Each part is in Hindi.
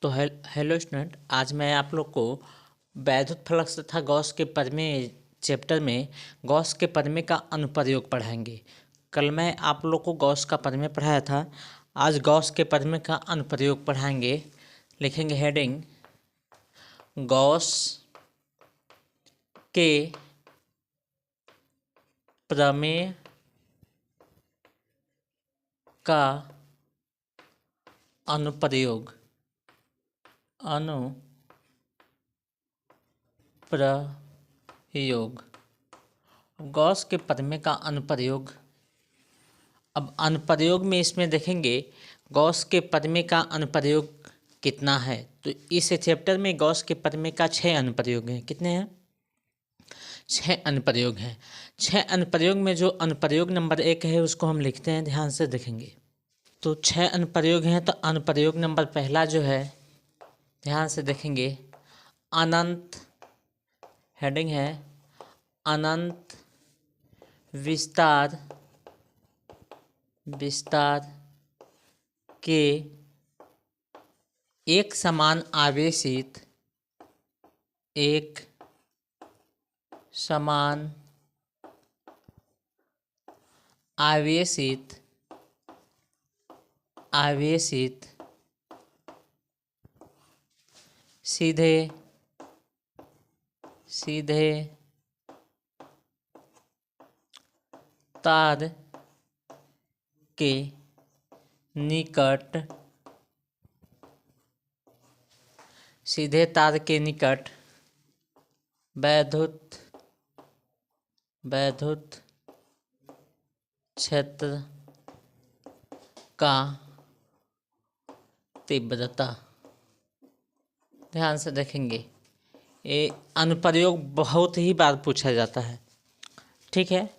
तो हेलो स्टूडेंट, आज मैं आप लोग को वैद्युत फ्लक्स तथा गॉस के प्रमेय चैप्टर में गॉस के प्रमेय का अनुप्रयोग पढ़ाएंगे। कल मैं आप लोग को गॉस का प्रमेय पढ़ाया था, आज गॉस के प्रमेय का अनुप्रयोग पढ़ाएंगे। लिखेंगे हेडिंग गॉस के प्रमेय का अनुप्रयोग गॉस के प्रमेय का अनुप्रयोग। अब अनुप्रयोग में इसमें देखेंगे गॉस के प्रमेय का अनुप्रयोग कितना है। तो इस चैप्टर में गॉस के प्रमेय का 6 अनुप्रयोग हैं। कितने हैं? 6 अनुप्रयोग हैं। 6 अनुप्रयोग में जो अनुप्रयोग नंबर 1 है उसको हम लिखते हैं, ध्यान से देखेंगे। तो 6 अनुप्रयोग हैं। तो अनुप्रयोग नंबर पहला जो है, ध्यान से देखेंगे, अनंत, हेडिंग है अनंत विस्तार के एक समान आवेशित सीधे तार के निकट वैद्युत क्षेत्र का तीव्रता। ध्यान से देखेंगे, ये अनुप्रयोग बहुत ही बार पूछा जाता है। ठीक है,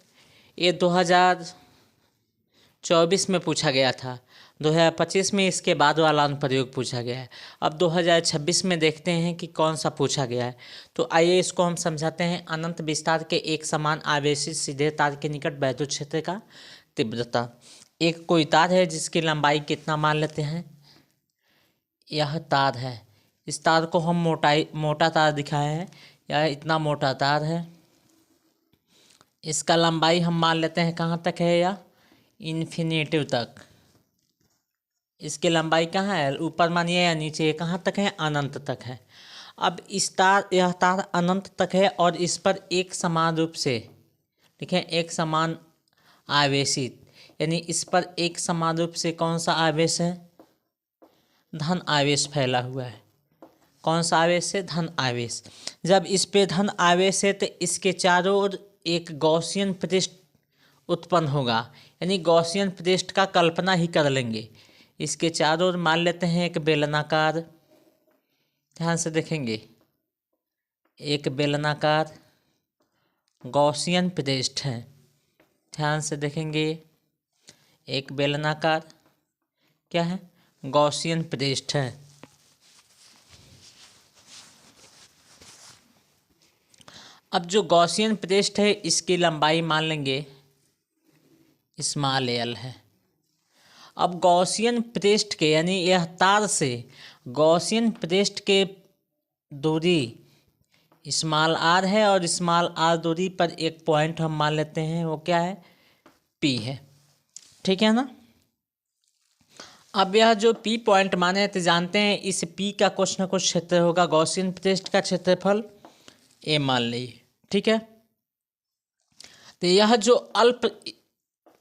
ये 2024 में पूछा गया था, 2025 में इसके बाद वाला अनुप्रयोग पूछा गया है। अब 2026 में देखते हैं कि कौन सा पूछा गया है। तो आइए इसको हम समझाते हैं। अनंत विस्तार के एक समान आवेशित सीधे तार के निकट वैद्युत क्षेत्र का तीव्रता। एक कोई तार है जिसकी लंबाई कितना मान लेते हैं, यह तार है। इस तार को हम मोटा तार दिखाए हैं, यह इतना मोटा तार है। इसका लंबाई हम मान लेते हैं कहाँ तक है, या इन्फिनिटिव तक। इसकी लंबाई कहाँ है, ऊपर मानिए या नीचे, कहाँ तक है, अनंत तक है। अब यह तार अनंत तक है और इस पर एक समान रूप से, ठीक है, एक समान आवेशित, यानी इस पर एक समान रूप से कौन सा आवेश है, धन आवेश फैला हुआ है। कौन सा आवेश है, धन आवेश। जब इस पे धन आवेश है तो इसके चारों ओर एक गॉसियन पृष्ठ उत्पन्न होगा, यानी गॉसियन पृष्ठ का कल्पना ही कर लेंगे। इसके चारों ओर मान लेते हैं एक बेलनाकार, ध्यान से देखेंगे, एक बेलनाकार गॉसियन पृष्ठ है। ध्यान से देखेंगे, एक बेलनाकार क्या है, गॉसियन पृष्ठ है। अब जो गॉसियन पृष्ठ है इसकी लंबाई मान लेंगे स्मॉल एल है। अब गॉसियन पृष्ठ के, यानी यह तार से गॉसियन पृष्ठ के दूरी स्मॉल आर है और स्मॉल आर दूरी पर एक पॉइंट हम मान लेते हैं, वो क्या है, पी है। ठीक है ना। अब यह जो पी पॉइंट माने तो जानते हैं इस पी का कुछ ना कुछ क्षेत्र होगा। गॉसियन पृष्ठ का क्षेत्रफल ए मान लीजिए। ठीक है, तो यह जो अल्प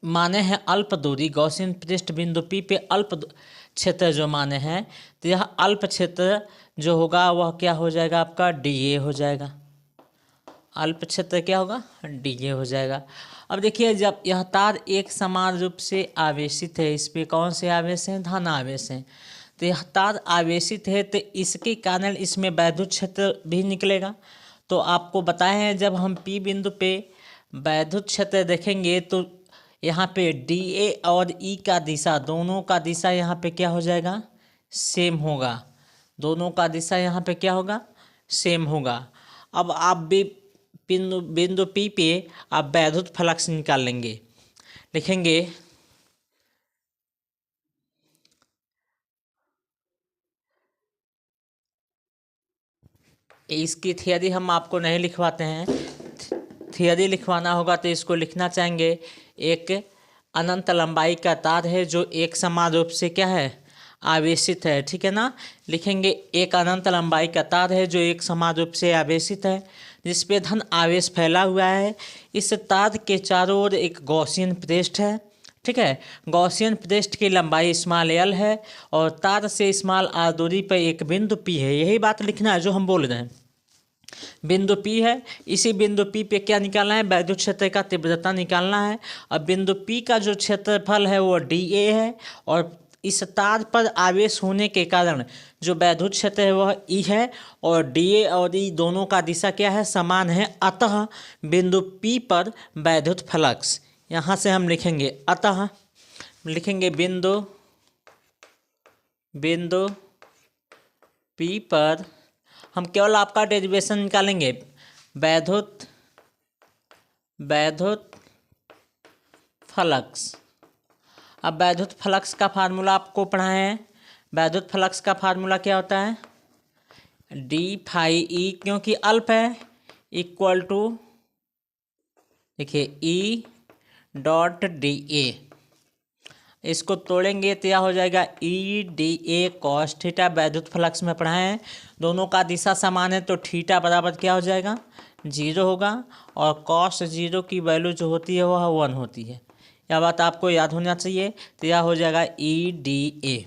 माने हैं, अल्प दूरी गॉसियन पृष्ठ बिंदु पी पे अल्प क्षेत्र जो माने हैं, तो यह अल्प क्षेत्र जो होगा वह क्या हो जाएगा, आपका डी ए हो जाएगा। अल्प क्षेत्र क्या होगा, डी ए हो जाएगा। अब देखिए, जब यह तार एक समान रूप से आवेशित है, इस पे कौन से आवेश हैं, धन आवेश हैं, तो यह तार आवेशित है तो इसके कारण इसमें वैद्युत क्षेत्र भी निकलेगा। तो आपको बताए हैं, जब हम पी बिंदु पे वैद्युत क्षेत्र देखेंगे तो यहाँ पे डी ए और ई का दिशा, दोनों का दिशा यहाँ पे क्या हो जाएगा, सेम होगा। दोनों का दिशा यहाँ पे क्या होगा, सेम होगा। अब आप भी बिंदु पी पे आप वैद्युत फ्लक्स निकाल लेंगे। लिखेंगे इसकी थियरी हम आपको नहीं लिखवाते हैं, थियरी लिखवाना होगा तो इसको लिखना चाहेंगे। एक अनंत लंबाई का तार है जो एक समान रूप से क्या है, आवेशित है, ठीक है ना। लिखेंगे एक अनंत लंबाई का तार है जो एक समान रूप से आवेशित है, जिस पे धन आवेश फैला हुआ है। इस तार के चारों ओर एक गॉसियन पृष्ठ है, ठीक है। गॉसियन पृष्ठ की लंबाई स्मॉल एल है और तार से स्मॉल आर दूरी पर एक बिंदु पी है। यही बात लिखना है जो हम बोल रहे हैं। बिंदु पी है, इसी बिंदु पी पे क्या निकालना है, वैद्युत क्षेत्र का तीव्रता निकालना है। और बिंदु पी का जो क्षेत्रफल है वो डी ए है और इस तार पर आवेश होने के कारण जो वैद्युत क्षेत्र है वह ई है और डी ए और ई दोनों का दिशा क्या है, समान है। अतः बिंदु पी पर वैद्युत फ्लक्स, यहाँ से हम लिखेंगे अतः, लिखेंगे बिंदु पी पर हम केवल आपका डेरिवेशन निकालेंगे, वैद्युत फ्लक्स। अब वैद्युत फ्लक्स का फार्मूला आपको पढ़ाए हैं। वैद्युत फ्लक्स का फार्मूला क्या होता है, डी फाई ई, क्योंकि अल्प है, इक्वल टू, देखिए ई डॉट डी ए। इसको तोड़ेंगे तो यह हो जाएगा E D A cos theta. वैद्युत फ्लक्स में पढ़ाए हैं, दोनों का दिशा समान है तो थीटा बराबर क्या हो जाएगा, 0 होगा और कॉस 0 की वैल्यू जो होती है वह 1 होती है। यह बात आपको याद होना चाहिए। तो यह हो जाएगा ई डी ए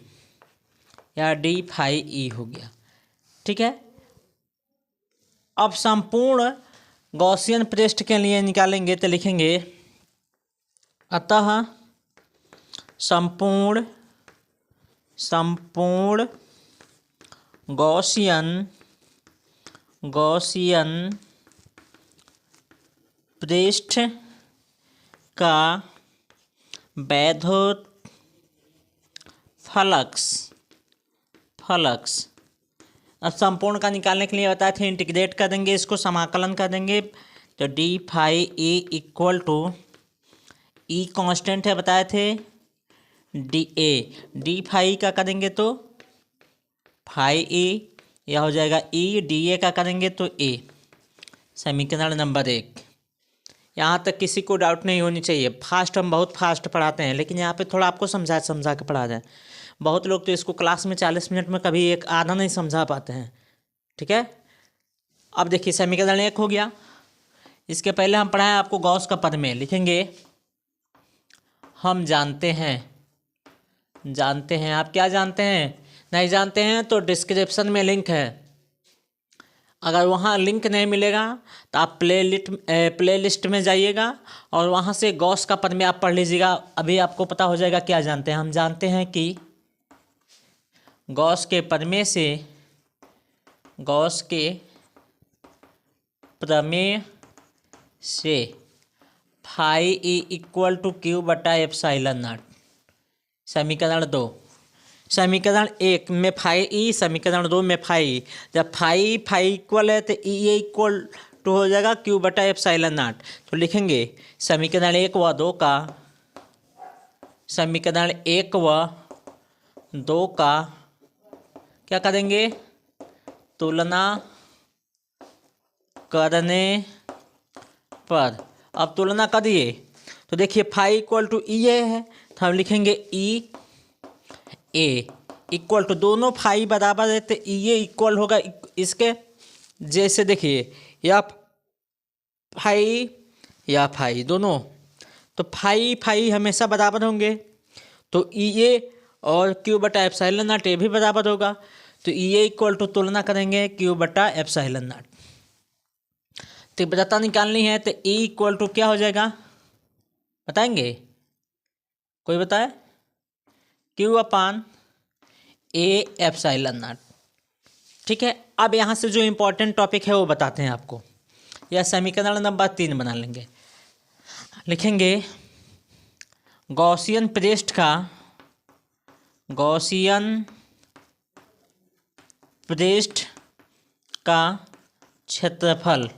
या डी फाई ई हो गया, ठीक है। अब संपूर्ण गॉसियन पृष्ठ के लिए निकालेंगे तो लिखेंगे अतः संपूर्ण गॉसियन पृष्ठ का वैद्युत फ्लक्स। अब संपूर्ण का निकालने के लिए बताए थे, इंटीग्रेट कर देंगे, इसको समाकलन कर देंगे तो d phi a equal to, E constant है बताए थे, डी फाई का करेंगे तो फाई ए, यह हो जाएगा ई, डी ए का करेंगे तो ए। समीकरण नंबर 1। यहाँ तक किसी को डाउट नहीं होनी चाहिए। फास्ट हम बहुत फास्ट पढ़ाते हैं, लेकिन यहाँ पे थोड़ा आपको समझा के पढ़ा जाए। बहुत लोग तो इसको क्लास में 40 मिनट में कभी एक आधा नहीं समझा पाते हैं, ठीक है। अब देखिए समीकरण 1 हो गया। इसके पहले हम पढ़ाएं आपको गॉस का प्रमेय। लिखेंगे हम जानते हैं, आप क्या जानते हैं, नहीं जानते हैं तो डिस्क्रिप्शन में लिंक है, अगर वहाँ लिंक नहीं मिलेगा तो आप प्लेलिस्ट में जाइएगा और वहाँ से गॉस का प्रमेय आप पढ़ लीजिएगा। अभी आपको पता हो जाएगा क्या जानते हैं। हम जानते हैं कि गॉस के प्रमेय से phi E equal to q बटा एप्सिलॉन नॉट। समीकरण 2, समीकरण 1 में फाई ई, समीकरण 2 में फाई। जब फाई इक्वल है तो ई ए इक्वल टू हो जाएगा क्यू बटा एप्सिलॉन नॉट। तो लिखेंगे समीकरण 1 व 2 का क्या करेंगे, तुलना करने पर। अब तुलना करिए तो देखिए फाई इक्वल टू ई ए है तो हम लिखेंगे ई ए इक्वल टू, दोनों फाई बराबर है तो ई ए इक्वल होगा इसके, जैसे देखिए या फाई दोनों, तो फाई हमेशा बराबर होंगे तो ई ए और क्यू बटा एप्सिलॉन नॉट ए भी बराबर होगा। तो ई ए इक्वल टू तुलना करेंगे क्यू बटा एप्सिलॉन नॉट। तीव्रता निकालनी है तो ई इक्वल टू क्या हो जाएगा बताएंगे, कोई बताए, Q upon A epsilon not, ठीक है। अब यहाँ से जो इम्पोर्टेंट टॉपिक है वो बताते हैं आपको। यह समीकरण नंबर 3 बना लेंगे। लिखेंगे गॉसियन पृष्ठ का क्षेत्रफल।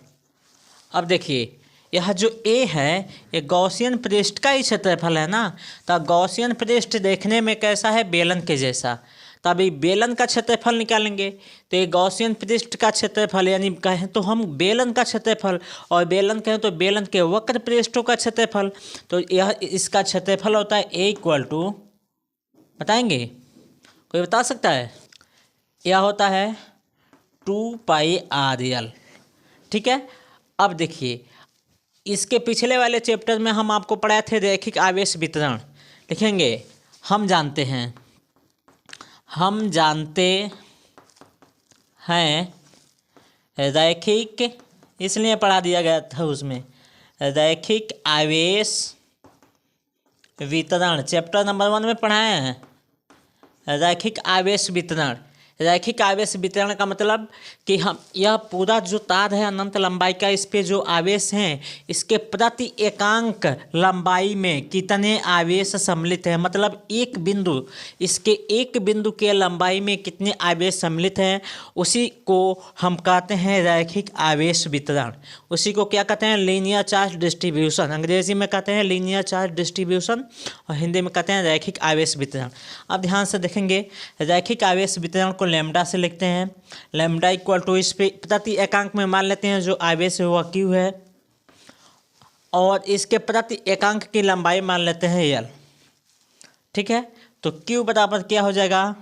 अब देखिए यह जो ए है ये गॉसियन पृष्ठ का ही क्षेत्रफल है ना। तो गॉसियन पृष्ठ देखने में कैसा है, बेलन के जैसा। तभी बेलन का क्षेत्रफल निकालेंगे। तो ये गॉसियन पृष्ठ का क्षेत्रफल, यानी कहें तो हम बेलन का क्षेत्रफल, और बेलन कहें तो बेलन के वक्र पृष्ठों का क्षेत्रफल। तो यह इसका क्षेत्रफल होता है ए इक्वल टू, बताएंगे कोई बता सकता है? यह होता है 2πr_l। ठीक है। अब देखिए, इसके पिछले वाले चैप्टर में हम आपको पढ़ाए थे रैखिक आवेश वितरण। लिखेंगे हम जानते हैं रैखिक, इसलिए पढ़ा दिया गया था उसमें, रैखिक आवेश वितरण चैप्टर नंबर 1 में पढ़ाए हैं। रैखिक आवेश वितरण, रैखिक आवेश वितरण का मतलब कि हम यह पूरा जो तार है अनंत लंबाई का, इस पे जो आवेश हैं इसके प्रति एकांक लंबाई में कितने आवेश सम्मिलित हैं, मतलब एक बिंदु, इसके एक बिंदु के लंबाई में कितने आवेश सम्मिलित हैं, उसी को हम कहते हैं रैखिक आवेश वितरण। उसी को क्या कहते हैं? Linear charge distribution. अंग्रेजी में कहते हैं लीनियर चार्ज डिस्ट्रीब्यूशन और हिंदी में कहते हैं रैखिक आवेश वितरण। अब ध्यान से देखेंगे, रैखिक आवेश वितरण को लैम्डा से लिखते हैं। लैम्डा इक्वल टू, इस पे प्रति एकांक में मान लेते हैं जो आवेश है वह क्यू है, और इसके प्रति एकांक की लंबाई मान लेते हैं एल। ठीक है। तो क्यू बराबर क्या हो जाएगा?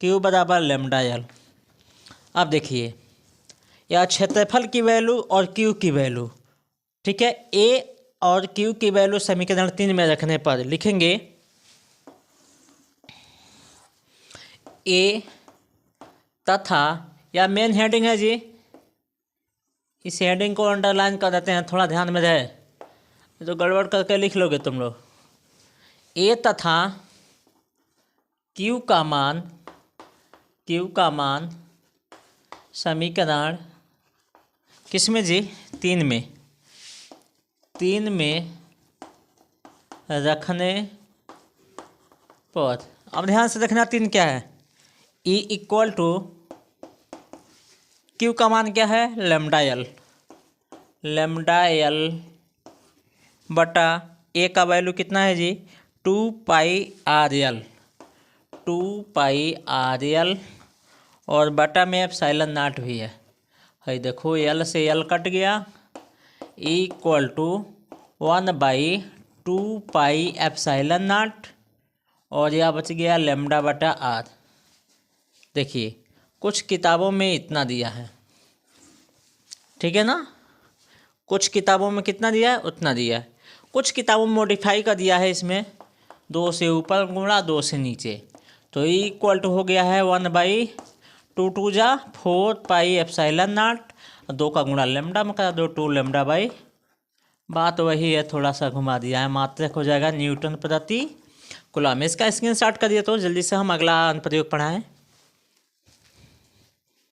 क्यू बराबर लैम्डा एल। अब देखिए, यह क्षेत्रफल की वैल्यू और क्यू की वैल्यू, ठीक है, ए और क्यू की वैल्यू समीकरण 3 में रखने पर लिखेंगे ए तथा, या मेन हेडिंग है जी, इस हेडिंग को अंडरलाइन कर देते हैं, थोड़ा ध्यान में रहे, तो गड़बड़ करके लिख लोगे तुम लोग। ए तथा क्यू का मान समीकरण किसमें जी? 3 में रखने पर, अब ध्यान से देखना 3 क्या है? ई इक्वल टू, क्यू का मान क्या है? लैम्डा एल बटा ए का वैल्यू कितना है जी? 2πr_l, और बटा में एप्सिलॉन नॉट भी है। देखो एल से एल कट गया, इक्वल टू 1/2π एप्सिलॉन नॉट, और यह बच गया लैम्डा बटा आर। देखिए, कुछ किताबों में इतना दिया है, ठीक है ना, कुछ किताबों में कितना दिया है? उतना दिया है। कुछ किताबों में मॉडिफाई का दिया है, इसमें 2 से ऊपर गुणा 2 से नीचे, तो इक्वल टू हो गया है 1/2 जा 4π एप्सिलॉन नॉट, 2 का गुणा लैम्डा में करा दो, 2 लैम्डा बाई, बात वही है, थोड़ा सा घुमा दिया है, मात्रक हो जाएगा न्यूटन प्रति कूलम। इसका स्क्रीनशॉट करिए तो जल्दी से हम अगला अनुप्रयोग पढ़ाएं।